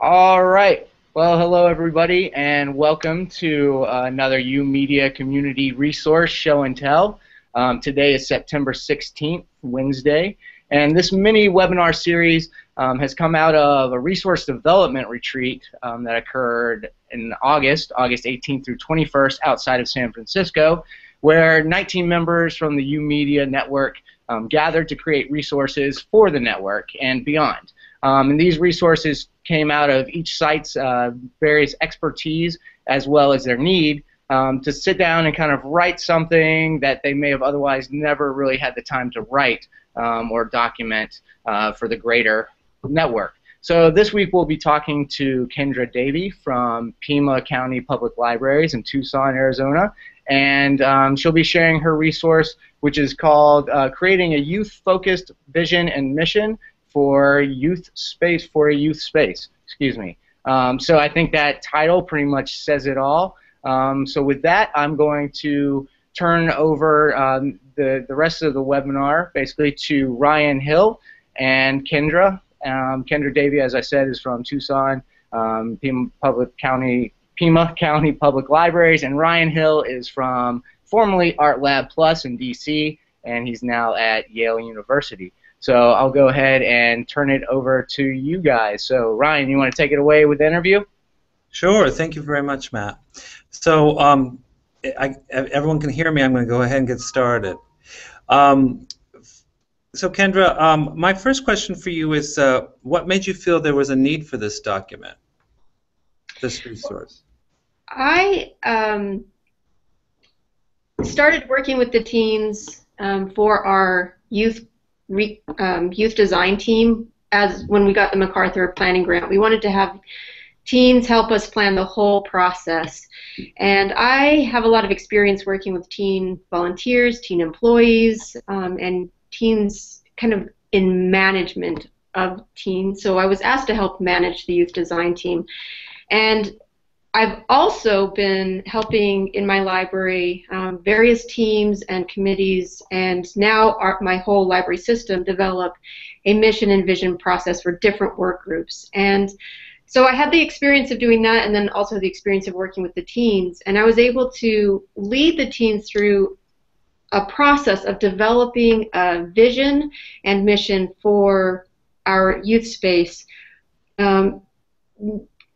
All right. Well, hello everybody, and welcome to another YOUmedia community resource show and tell. Today is September 16th, Wednesday, and this mini webinar series has come out of a resource development retreat that occurred in August 18th through 21st, outside of San Francisco, where 19 members from the YOUmedia network gathered to create resources for the network and beyond. And these resources came out of each site's various expertise as well as their need to sit down and kind of write something that they may have otherwise never really had the time to write or document for the greater network. So this week we'll be talking to Kendra Davey from Pima County Public Libraries in Tucson, Arizona, and she'll be sharing her resource, which is called Creating a Youth-Focused Vision and Mission for a youth space. Excuse me. So I think that title pretty much says it all. So with that, I'm going to turn over the rest of the webinar basically to Ryan Hill and Kendra. Kendra Davey, as I said, is from Tucson, Pima County Public Libraries, and Ryan Hill is from formerly Art Lab Plus in DC, and he's now at Yale University. So I'll go ahead and turn it over to you guys. So Ryan, you want to take it away with the interview? Sure. Thank you very much, Matt. So everyone can hear me. I'm going to go ahead and get started. So Kendra, my first question for you is, what made you feel there was a need for this document, this resource? I started working with the teens for our youth design team when we got the MacArthur planning grant. We wanted to have teens help us plan the whole process. And I have a lot of experience working with teen volunteers, teen employees, and teens kind of in management of teens. So I was asked to help manage the youth design team. And I've also been helping in my library various teams and committees, and now my whole library system develop a mission and vision process for different work groups. And so I had the experience of doing that, and then also the experience of working with the teens, and I was able to lead the teens through a process of developing a vision and mission for our youth space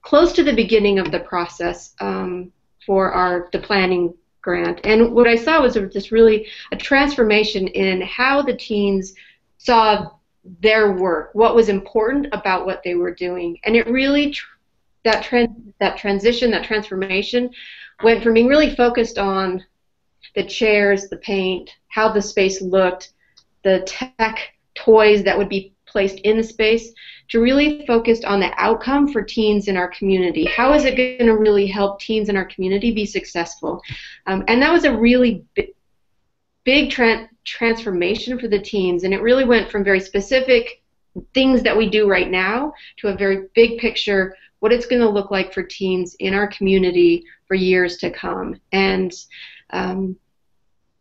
close to the beginning of the process for the planning grant. And what I saw was just really a transformation in how the teens saw their work, what was important about what they were doing. And it really, that transformation went from being really focused on the chairs, the paint, how the space looked, the tech toys that would be placed in the space, to really focused on the outcome for teens in our community. How is it going to really help teens in our community be successful? And that was a really big transformation for the teens, and it really went from very specific things that we do right now to a very big picture, what it's going to look like for teens in our community for years to come. And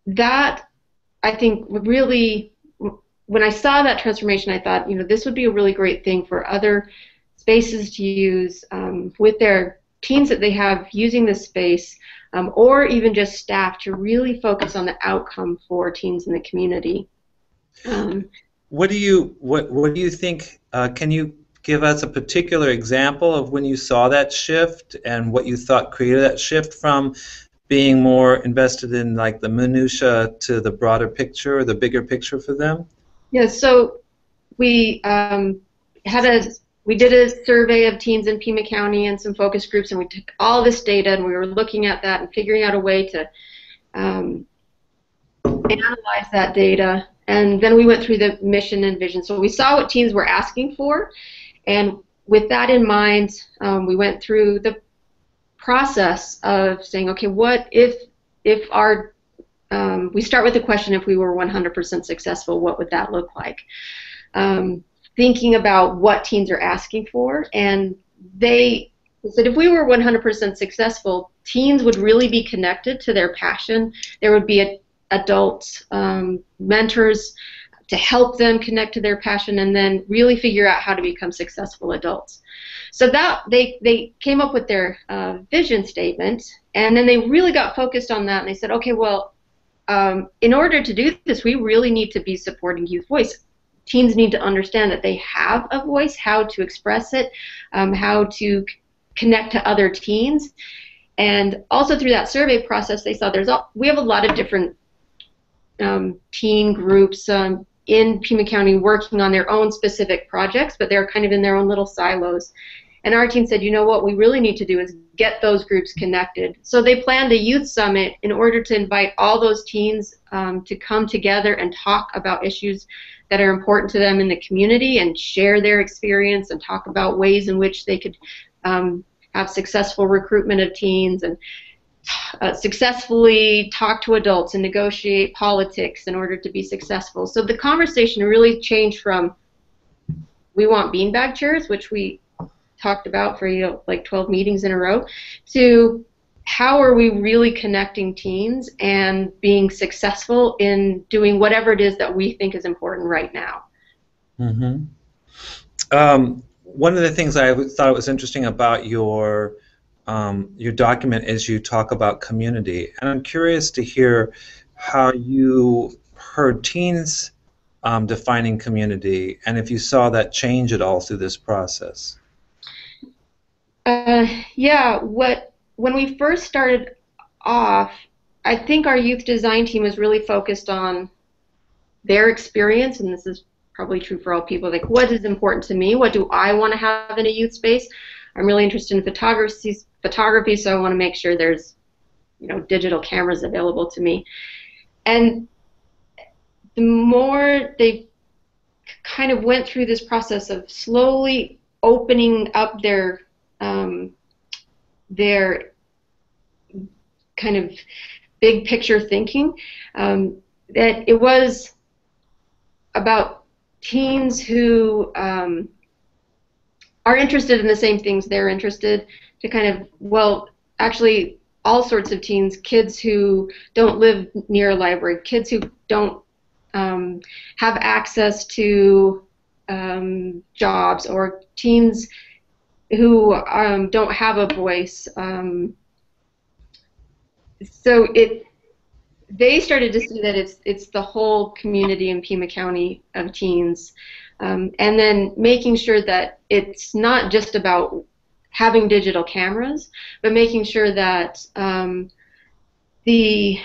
that, I think, really, when I saw that transformation, I thought, this would be a really great thing for other spaces to use with their teens that they have using this space, or even just staff, to really focus on the outcome for teens in the community. What do you think? Can you give us a particular example of when you saw that shift and what you thought created that shift from being more invested in like the minutia to the broader picture or the bigger picture for them? Yeah, so we did a survey of teens in Pima County and some focus groups, and we took all this data and we were looking at that and figuring out a way to analyze that data. And then we went through the mission and vision. So we saw what teens were asking for, and with that in mind, we went through the process of saying, okay, what if our we start with the question, if we were 100% successful, what would that look like? Thinking about what teens are asking for, and they said if we were 100% successful, teens would really be connected to their passion. There would be adults, mentors to help them connect to their passion, and then really figure out how to become successful adults. So that they came up with their vision statement, and then they really got focused on that, and they said, okay, well, in order to do this, we really need to be supporting youth voice. Teens need to understand that they have a voice, how to express it, how to connect to other teens. And also through that survey process, they saw we have a lot of different teen groups in Pima County working on their own specific projects, but they're kind of in their own little silos. And our team said, you know what we really need to do is get those groups connected. So they planned a youth summit in order to invite all those teens to come together and talk about issues that are important to them in the community and share their experience and talk about ways in which they could have successful recruitment of teens and successfully talk to adults and negotiate politics in order to be successful. So the conversation really changed from we want beanbag chairs, which we talked about for like 12 meetings in a row, to how are we really connecting teens and being successful in doing whatever it is that we think is important right now. Mm-hmm. One of the things I thought was interesting about your document is you talk about community, and I'm curious to hear how you heard teens defining community, and if you saw that change at all through this process. Yeah, when we first started off, I think our youth design team was really focused on their experience, and this is probably true for all people, like what is important to me, what do I want to have in a youth space. I'm really interested in photography, so I want to make sure there's digital cameras available to me. And the more they kind of went through this process of slowly opening up their kind of big picture thinking, that it was about teens who are interested in the same things they're interested, to kind of, well, actually all sorts of teens, kids who don't live near a library, kids who don't have access to jobs, or teens who don't have a voice. So they started to see that it's the whole community in Pima County of teens, and then making sure that it's not just about having digital cameras, but making sure that the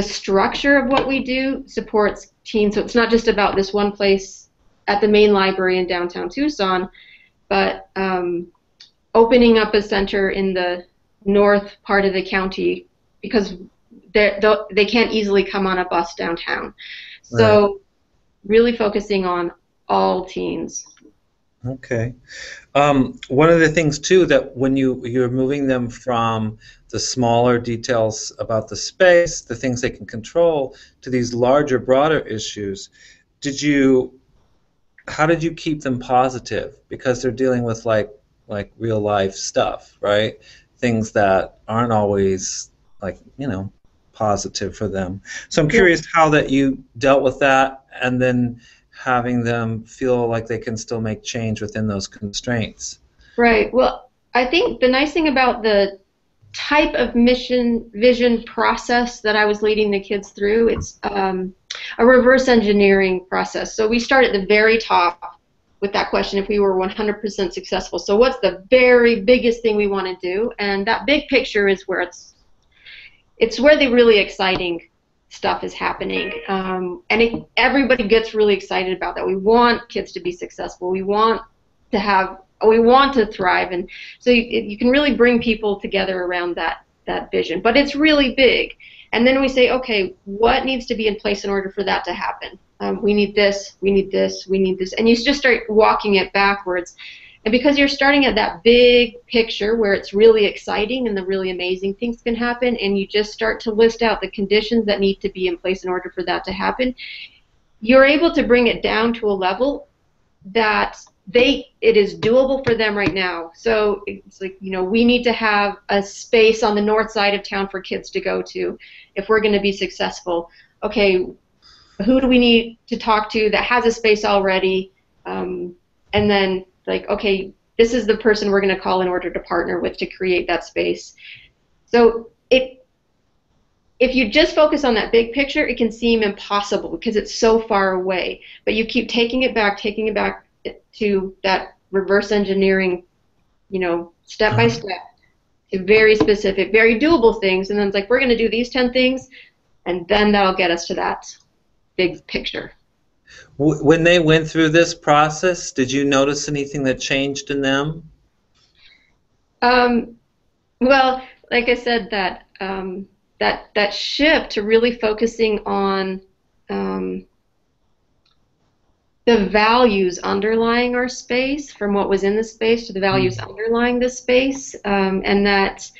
structure of what we do supports teens. So it's not just about this one place at the main library in downtown Tucson, but opening up a center in the north part of the county, because they can't easily come on a bus downtown. So right. Really focusing on all teens. Okay. One of the things too, that when you're moving them from the smaller details about the space, the things they can control, to these larger, broader issues, how did you keep them positive? Because they're dealing with like real life stuff, right? Things that aren't always positive for them. So I'm curious how that you dealt with that, and then having them feel like they can still make change within those constraints. Right. Well, I think the nice thing about the type of mission vision process that I was leading the kids through, it's a reverse engineering process. So we start at the very top with that question, if we were 100% successful. So what's the very biggest thing we want to do? And that big picture is where it's where the really exciting stuff is happening, and everybody gets really excited about that. We want kids to be successful. We want to thrive, and so you can really bring people together around that vision. But it's really big, and then we say, okay, what needs to be in place in order for that to happen? We need this, we need this, we need this, and you just start walking it backwards. And because you're starting at that big picture where it's really exciting and the really amazing things can happen, and you just start to list out the conditions that need to be in place in order for that to happen, you're able to bring it down to a level that it is doable for them right now. So it's like, we need to have a space on the north side of town for kids to go to if we're going to be successful. Okay, who do we need to talk to that has a space already, and then like, okay, this is the person we're going to call in order to partner with to create that space. So if you just focus on that big picture, it can seem impossible because it's so far away. But you keep taking it back to that reverse engineering, step by step, to very specific, very doable things. And then it's like, we're going to do these 10 things, and then that'll get us to that big picture. When they went through this process, did you notice anything that changed in them? Well, like I said, that shift to really focusing on the values underlying our space, from what was in the space to the values underlying the space, and that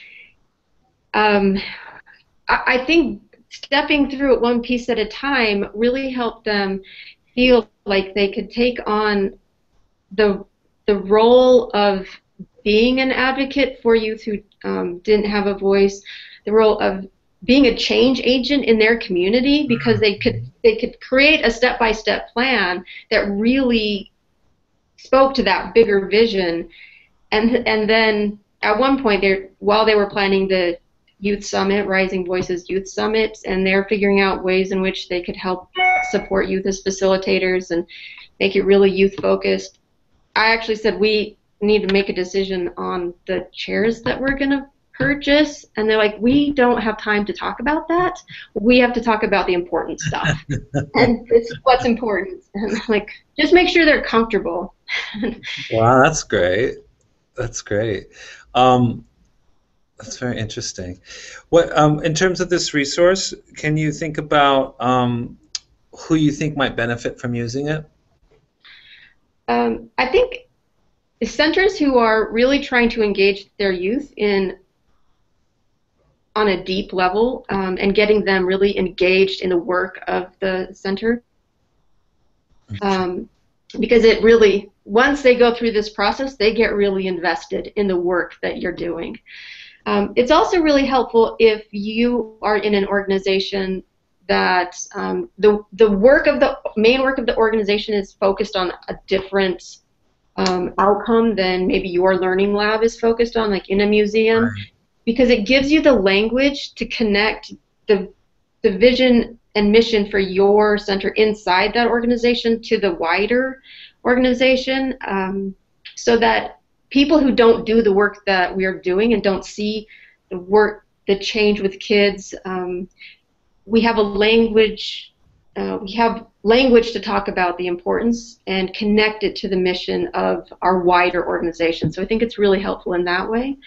I think stepping through it one piece at a time really helped them feel like they could take on the role of being an advocate for youth who didn't have a voice, the role of being a change agent in their community, because they could create a step-by-step plan that really spoke to that bigger vision. And then at one point, while they were planning the Youth Summit, Rising Voices Youth Summit, and they're figuring out ways in which they could help support youth as facilitators and make it really youth-focused, I actually said, we need to make a decision on the chairs that we're going to purchase. And they're like, we don't have time to talk about that. We have to talk about the important stuff. And it's what's important. And I'm like, just make sure they're comfortable. Wow, that's great. That's great. That's very interesting. What, in terms of this resource, can you think about who you think might benefit from using it? I think centers who are really trying to engage their youth on a deep level, and getting them really engaged in the work of the center. Because it really, once they go through this process, they get really invested in the work that you're doing. It's also really helpful if you are in an organization that the main work of the organization is focused on a different outcome than maybe your learning lab is focused on, like in a museum. Right. Because it gives you the language to connect the vision and mission for your center inside that organization to the wider organization, so that people who don't do the work that we're doing and don't see the change with kids, we have language to talk about the importance and connect it to the mission of our wider organization. So I think it's really helpful in that way.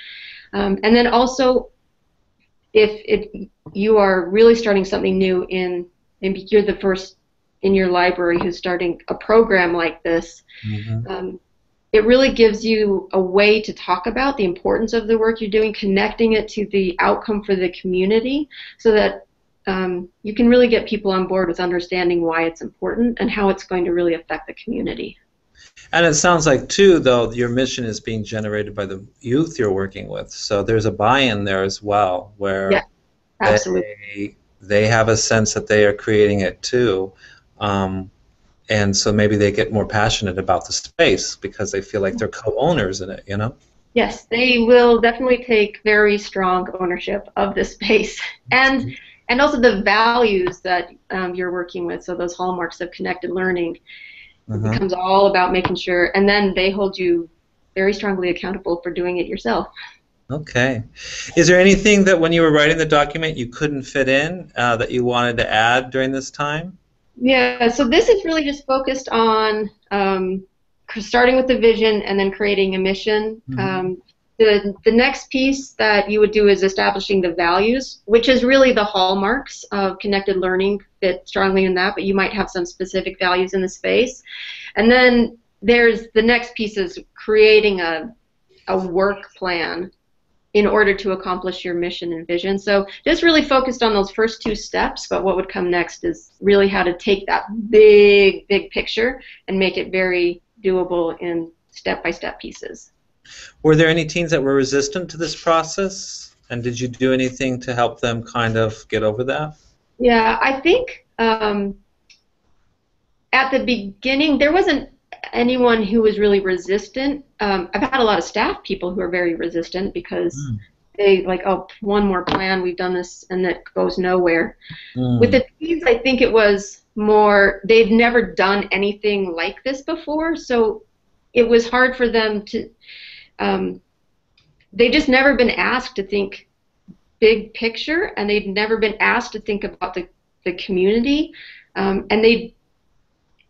And then also, if you are really starting something new maybe you're the first in your library who's starting a program like this, it really gives you a way to talk about the importance of the work you're doing, connecting it to the outcome for the community, so that you can really get people on board with understanding why it's important and how it's going to really affect the community. And it sounds like, too, though, your mission is being generated by the youth you're working with. So there's a buy-in there as well, where yeah, absolutely. they have a sense that they are creating it, too. And so maybe they get more passionate about the space because they feel like they're co-owners in it, you know? Yes, they will definitely take very strong ownership of the space. And also the values that you're working with, so those hallmarks of connected learning. It becomes all about making sure, and then they hold you very strongly accountable for doing it yourself. Okay. Is there anything that when you were writing the document you couldn't fit in that you wanted to add during this time? Yeah, so this is really just focused on starting with the vision and then creating a mission. The next piece that you would do is establishing the values, which is really the hallmarks of connected learning, fit strongly in that, but you might have some specific values in the space. And then there's the next piece is creating a work plan in order to accomplish your mission and vision. So just really focused on those first two steps, but what would come next is really how to take that big picture and make it very doable in step-by-step pieces. Were there any teens that were resistant to this process? And did you do anything to help them kind of get over that? Yeah, I think at the beginning, there wasn't anyone who was really resistant. I've had a lot of staff people who are very resistant because they like, oh, one more plan, we've done this, and that goes nowhere. With the teens, I think it was more, they've never done anything like this before, so it was hard for them to, they've just never been asked to think big picture, and they've never been asked to think about the community, and they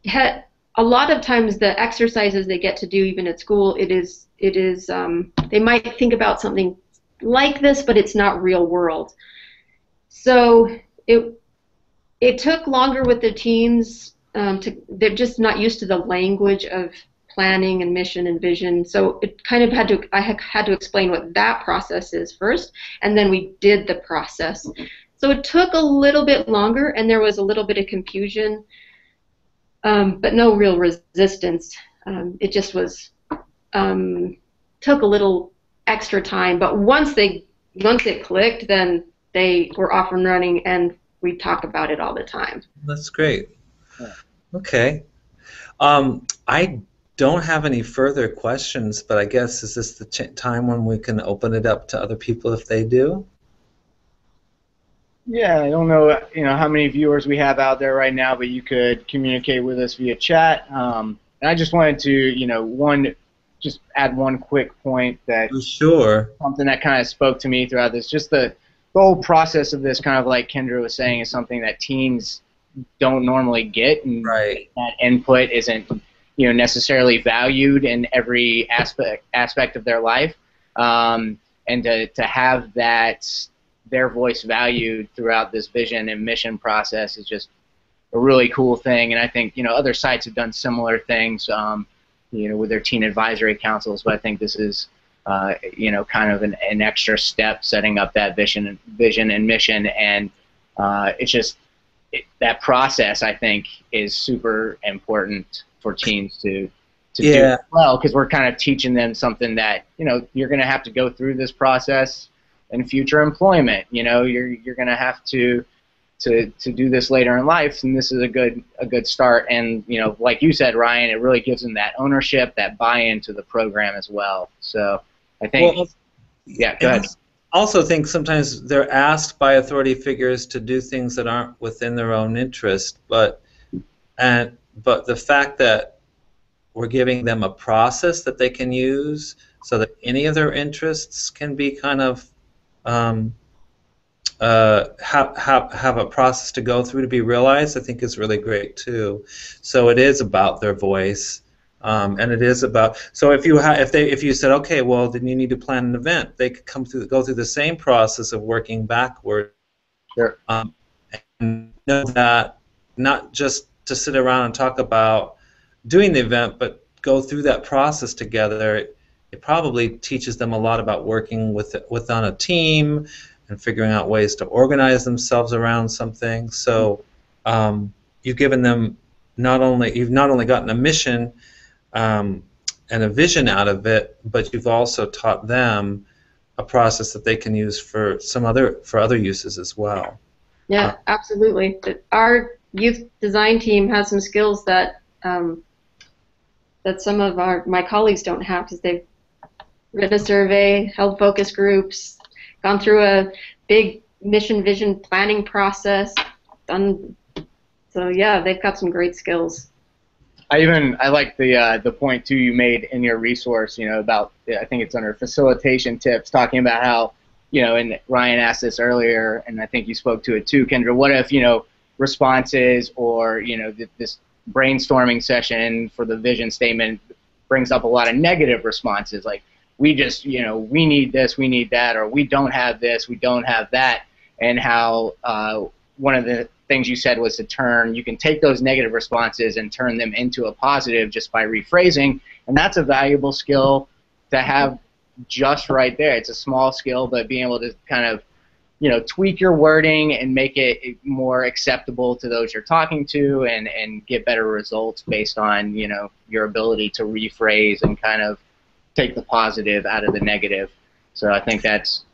had a lot of times the exercises they get to do even at school, it is they might think about something like this, but it's not real world. So it took longer with the teens. They're just not used to the language of planning and mission and vision. So it kind of I had to explain what that process is first, and then we did the process. So it took a little bit longer, and there was a little bit of confusion, but no real resistance. It just was took a little extra time. But once it clicked, then they were off and running, and we talk about it all the time. That's great. Okay. I don't have any further questions, but I guess is this the time when we can open it up to other people if they do? Yeah, I don't know, how many viewers we have out there right now, but you could communicate with us via chat. And I just wanted to, just add one quick point that sure. Something that kind of spoke to me throughout this, just the whole process of this, kind of like Kendra was saying, is something that teens don't normally get, and right. That input isn't necessarily valued in every aspect of their life, and to have their voice valued throughout this vision and mission process is just a really cool thing. And I think other sites have done similar things with their teen advisory councils, but I think this is kind of an extra step, setting up that vision and mission, and it's just that process, I think, is super important for teens to do well, because we're kind of teaching them something that you're going to have to go through this process in future employment. You're going to have to do this later in life, and this is a good start. And like you said, Ryan, it really gives them that ownership, that buy-in to the program as well. So I think, go ahead. I also think sometimes they're asked by authority figures to do things that aren't within their own interest, but the fact that we're giving them a process that they can use so that any of their interests can be kind of have a process to go through to be realized, I think is really great too. So it is about their voice, and it is about. So if you said, okay, well then you need to plan an event, they could go through the same process of working backward. Sure. And know that not just to sit around and talk about doing the event, but go through that process together. It probably teaches them a lot about working on a team and figuring out ways to organize themselves around something. So you've given them you've not only gotten a mission and a vision out of it, but you've also taught them a process that they can use for other uses as well. Yeah, absolutely. Our youth design team has some skills that that some of my colleagues don't have, because they've written a survey, held focus groups, gone through a big mission vision planning process. So yeah, they've got some great skills. I like the point too you made in your resource, about, I think it's under facilitation tips, talking about how, and Ryan asked this earlier, and I think you spoke to it too, Kendra. What if responses or this brainstorming session for the vision statement brings up a lot of negative responses, like we need this, we need that, or we don't have this, we don't have that, and how one of the things you said was you can take those negative responses and turn them into a positive just by rephrasing, and that's a valuable skill to have just right there. It's a small skill, but being able to kind of tweak your wording and make it more acceptable to those you're talking to, and get better results based on your ability to rephrase and kind of take the positive out of the negative. So I think that's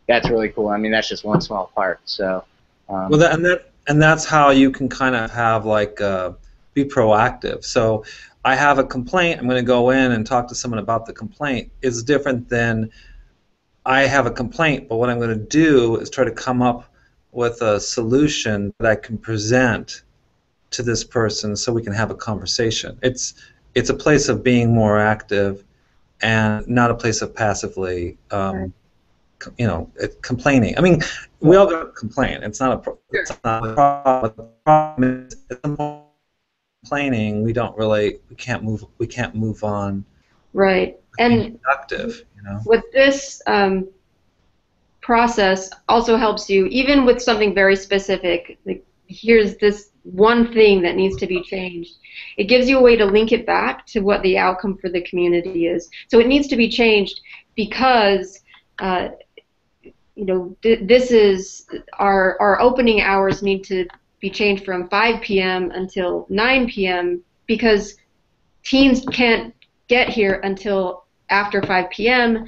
really cool. I mean, that's just one small part. So and that's how you can kind of have like be proactive. So I have a complaint, I'm going to go in and talk to someone about the complaint. It's different than I have a complaint, but what I'm going to do is try to come up with a solution that I can present to this person so we can have a conversation. It's a place of being more active and not a place of passively complaining. I mean, we all got to complain. It's not it's not a problem. The problem is, if we're complaining, we can't move on. Right. And productive, with this process also helps you, even with something very specific, like here's this one thing that needs to be changed. It gives you a way to link it back to what the outcome for the community is. So it needs to be changed because this is our opening hours need to be changed from 5 p.m. until 9 p.m. because teens can't get here until after 5 p.m.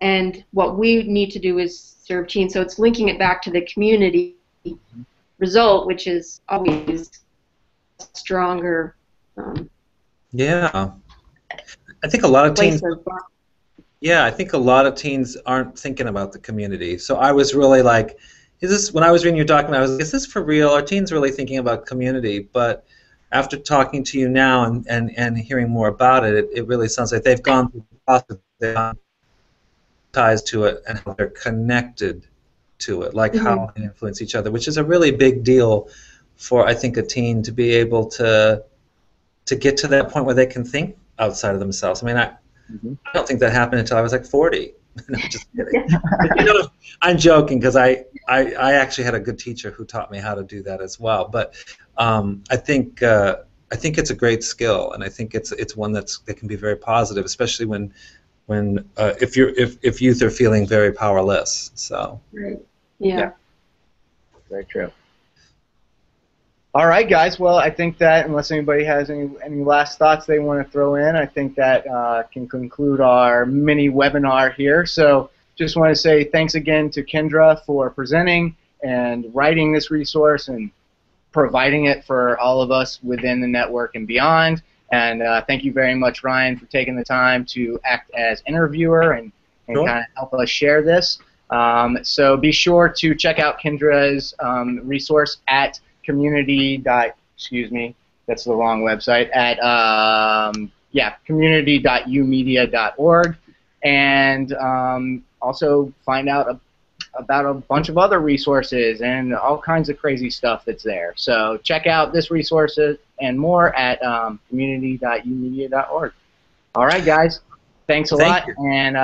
and what we need to do is serve teens. So it's linking it back to the community result, which is always stronger. Yeah, I think a lot of teens. Yeah, I think a lot of teens aren't thinking about the community. So I was really like, when I was reading your document, I was like, is this for real? Are teens really thinking about community? But after talking to you now and hearing more about it, it really sounds like they've gone through the process, they've gone ties to it, and how they're connected to it, like how they influence each other, which is a really big deal for, I think, a teen to be able to get to that point where they can think outside of themselves. I mean, I don't think that happened until I was like 40. No, just kidding. But, I'm joking because I actually had a good teacher who taught me how to do that as well. But I think it's a great skill, and I think it's one that can be very positive, especially when if youth are feeling very powerless. So. Right. Yeah. Very true. All right, guys. Well, I think that unless anybody has any last thoughts they want to throw in, I think that can conclude our mini webinar here. So just want to say thanks again to Kendra for presenting and writing this resource and providing it for all of us within the network and beyond. And thank you very much, Ryan, for taking the time to act as interviewer and Sure. kind of help us share this. So be sure to check out Kendra's resource at that's the wrong website, at community.youmedia.org, and also find out about a bunch of other resources and all kinds of crazy stuff that's there. So check out this resource and more at community.youmedia.org. All right, guys. Thanks a lot, and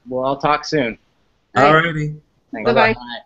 we'll all talk soon. Alrighty. Thanks. Bye-bye. Bye.